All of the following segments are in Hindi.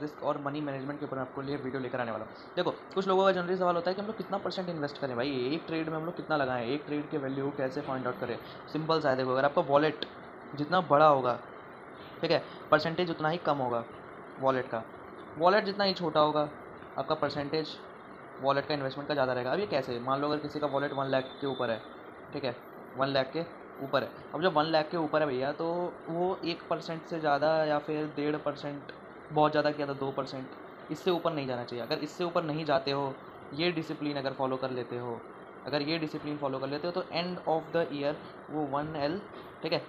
रिस्क और मनी मैनेजमेंट के ऊपर मैं आपको लिए वीडियो लेकर आने वाला हूँ। देखो, कुछ लोगों का जनरली सवाल होता है कि हम लोग कितना परसेंट इन्वेस्ट करें भाई, एक ट्रेड में हम लोग कितना लगाएं, एक ट्रेड के वैल्यू कैसे फाइंड आउट करें। सिंपल सा है, देखो अगर आपका वॉलेट जितना बड़ा होगा, ठीक है, परसेंटेज उतना ही कम होगा वॉलेट का। वॉलेट जितना ही छोटा होगा, आपका परसेंटेज वॉलेट का इन्वेस्टमेंट का ज़्यादा रहेगा। अब ये कैसे, मान लो अगर किसी का वॉलेट 1 लाख के ऊपर है, ठीक है, 1 लाख के ऊपर है। अब जब 1 लाख के ऊपर है भैया, तो वो 1% से ज़्यादा या फिर 1.5%, बहुत ज़्यादा किया था 2%, इससे ऊपर नहीं जाना चाहिए। अगर इससे ऊपर नहीं जाते हो, ये डिसिप्लिन अगर फॉलो कर लेते हो, अगर ये डिसिप्लिन फॉलो कर लेते हो, तो एंड ऑफ द ईयर वो 1L, ठीक है,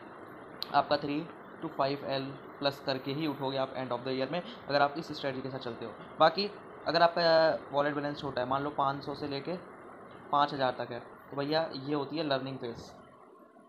आपका 3 to 5L प्लस करके ही उठोगे आप एंड ऑफ द ईयर में, अगर आप इस स्ट्रेटजी के साथ चलते हो। बाकी अगर आपका वॉलेट बैलेंस छोटा है, मान लो 500 से लेके 5000 तक है, तो भैया ये होती है लर्निंग फेज,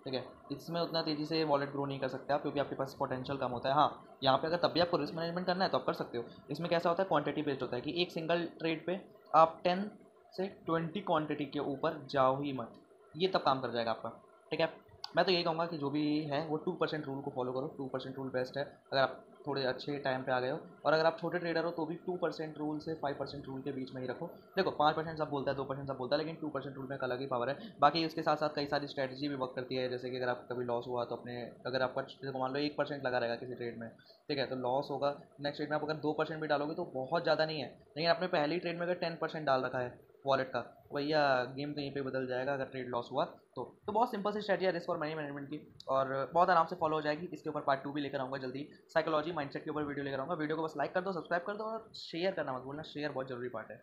ठीक है। इसमें उतना तेज़ी से वॉलेट ग्रो नहीं कर सकते आप, क्योंकि आपके पास पोटेंशियल कम होता है। हाँ, यहाँ पे अगर तब भी आपको रिस्क मैनेजमेंट करना है तो आप कर सकते हो। इसमें कैसा होता है, क्वांटिटी बेस्ड होता है कि एक सिंगल ट्रेड पे आप 10 से 20 क्वांटिटी के ऊपर जाओ ही मत, ये तब काम कर जाएगा आपका, ठीक है। मैं तो यही कहूँगा कि जो भी है वो 2% रूल को फॉलो करो। 2% रूल बेस्ट है अगर आप थोड़े अच्छे टाइम पे आ गए हो, और अगर आप छोटे ट्रेडर हो तो भी 2% रूल से 5% रूल के बीच में ही रखो। देखो 5% सब बोलता है, 2% सब बोलता है, लेकिन 2% रूल में एक अलग ही पावर है। बाकी उसके साथ साथ कई सारी स्ट्रैटेजी भी वर्क करती है, जैसे कि अगर आपका कभी लॉस हुआ तो अपने, अगर आपका जैसे मान लो 1% लगा रहेगा किसी ट्रेड में, ठीक है, तो लॉस होगा, नेक्स्ट ट्रेड में आप अगर 2% भी डालोगे तो बहुत ज़्यादा नहीं है, लेकिन आपने पहली ट्रेड में अगर 10% डाल रखा है वॉलेट का, भैया गेम तो यहीं पे बदल जाएगा अगर ट्रेड लॉस हुआ तो बहुत सिंपल सी स्ट्रेटजी है रिस्क और मनी मैनेजमेंट की, और बहुत आराम से फॉलो हो जाएगी। इसके ऊपर पार्ट 2 भी लेकर आऊँगा जल्दी, साइकोलॉजी माइंडसेट के ऊपर वीडियो लेकर आऊँगा। वीडियो को बस लाइक कर दो, सब्सक्राइब कर दो और शेयर करना मत भूलना, शेयर बहुत जरूरी पार्ट है।